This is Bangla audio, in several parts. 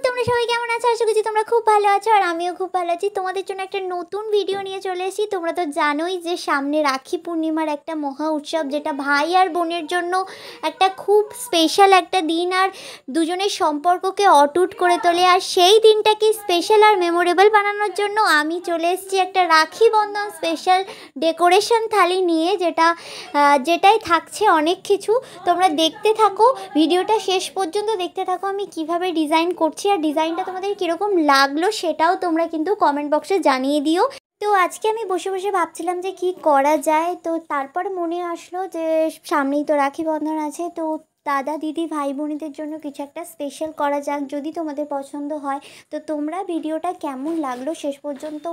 তোমরা সবাই কেমন আছো? আশা করছি তোমরা খুব ভালো আছো আর আমিও খুব ভালো আছি। তোমাদের জন্য একটা নতুন ভিডিও নিয়ে চলে এসেছি। তোমরা তো জানোই যে সামনে রাখি পূর্ণিমার একটা মহা উৎসব, যেটা ভাই আর বোনের জন্য একটা খুব স্পেশাল একটা দিন আর দুজনের সম্পর্ককে অটুট করে তোলে। আর সেই দিনটাকে স্পেশাল আর মেমোরেবল বানানোর জন্য আমি চলে এসেছি একটা রাখি বন্ধন স্পেশাল ডেকোরেশন থালি নিয়ে, যেটাই থাকছে অনেক কিছু। তোমরা দেখতে থাকো, ভিডিওটা শেষ পর্যন্ত দেখতে থাকো আমি কিভাবে ডিজাইন করছি আর ডিজাইনটা তোমাদের কীরকম লাগলো সেটাও তোমরা কিন্তু কমেন্ট বক্সে জানিয়ে দিও। তো আজকে আমি বসে বসে ভাবছিলাম যে কি করা যায়, তো তারপর মনে আসলো যে সামনেই তো রাখি বন্ধন আছে, তো দাদা দিদি ভাই বোনেদের জন্য কিছু একটা স্পেশাল করা যাক। যদি তোমাদের পছন্দ হয় তো তোমরা ভিডিওটা কেমন লাগলো শেষ পর্যন্ত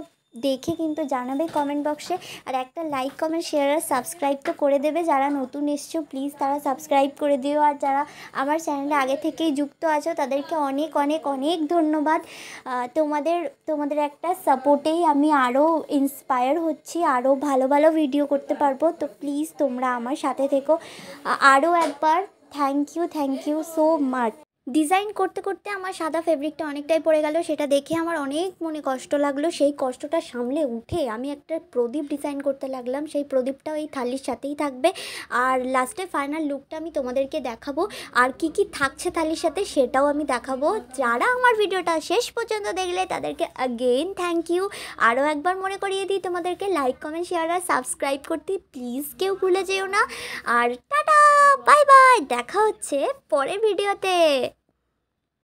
দেখে কিন্তু জানাবে কমেন্ট বক্সে। আর একটা লাইক কমেন্ট শেয়ার আর সাবস্ক্রাইব তো করে দেবে। যারা নতুন এসছো প্লিজ তারা সাবস্ক্রাইব করে দিও, আর যারা আমার চ্যানেলে আগে থেকেই যুক্ত আছো তাদেরকে অনেক অনেক অনেক ধন্যবাদ। তোমাদের একটা সাপোর্টেই আমি আরও ইন্সপায়ার হচ্ছি, আরও ভালো ভালো ভিডিও করতে পারবো। তো প্লিজ তোমরা আমার সাথে থেকো। আরও একবার thank you so much. Design করতে করতে আমার সাদা ফেব্রিকটা অনেকটাই পড়ে গেল, সেটা দেখে আমার অনেক মনে কষ্ট লাগলো। সেই কষ্টটা সামলে উঠে আমি একটা প্রদীপ ডিজাইন করতে লাগলাম। সেই প্রদীপটাও এই থালির সাথেই থাকবে, আর লাস্টে ফাইনাল লুকটা আমি তোমাদেরকে দেখাবো। আর কি কি থাকছে থালির সাথে সেটাও আমি দেখাবো। যারা আমার ভিডিওটা শেষ পর্যন্ত দেখলে তাদেরকে অ্যাগেইন থ্যাংক ইউ। আরও একবার মনে করিয়ে দিই তোমাদেরকে লাইক কমেন্ট শেয়ার আর সাবস্ক্রাইব করতে প্লিজ কেউ ভুলে যেও না। আর টাটা, বাই বাই, দেখা হচ্ছে পরের ভিডিওতে।